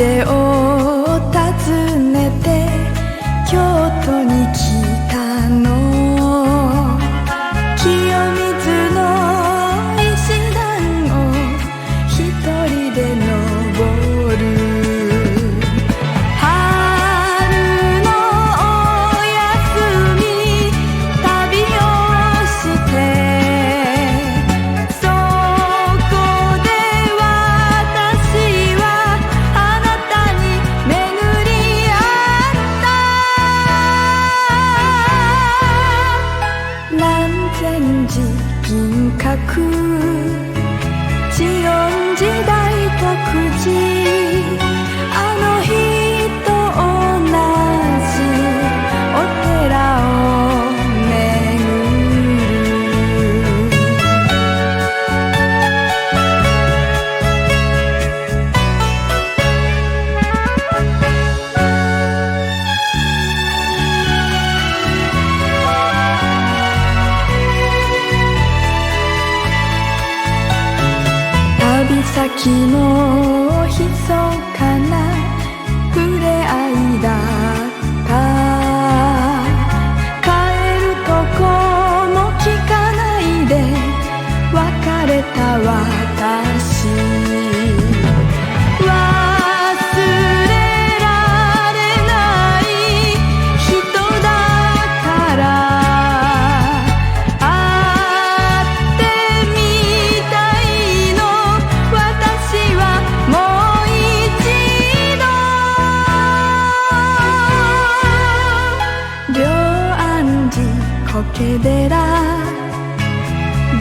手を訪ねて京都に来たの。清水の石段を一人で登る。春のお休み旅をしてそこで私はあなたに巡り合った。南禅寺銀閣祇園時代徳寺あの日と同じお寺を巡る。旅先の密かな触れ合いだった。帰るとこも聞かないで別れた私。忘れられない人だから会ってみたいの。私はもう一度龍安寺苔寺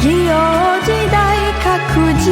祇園時代覚寺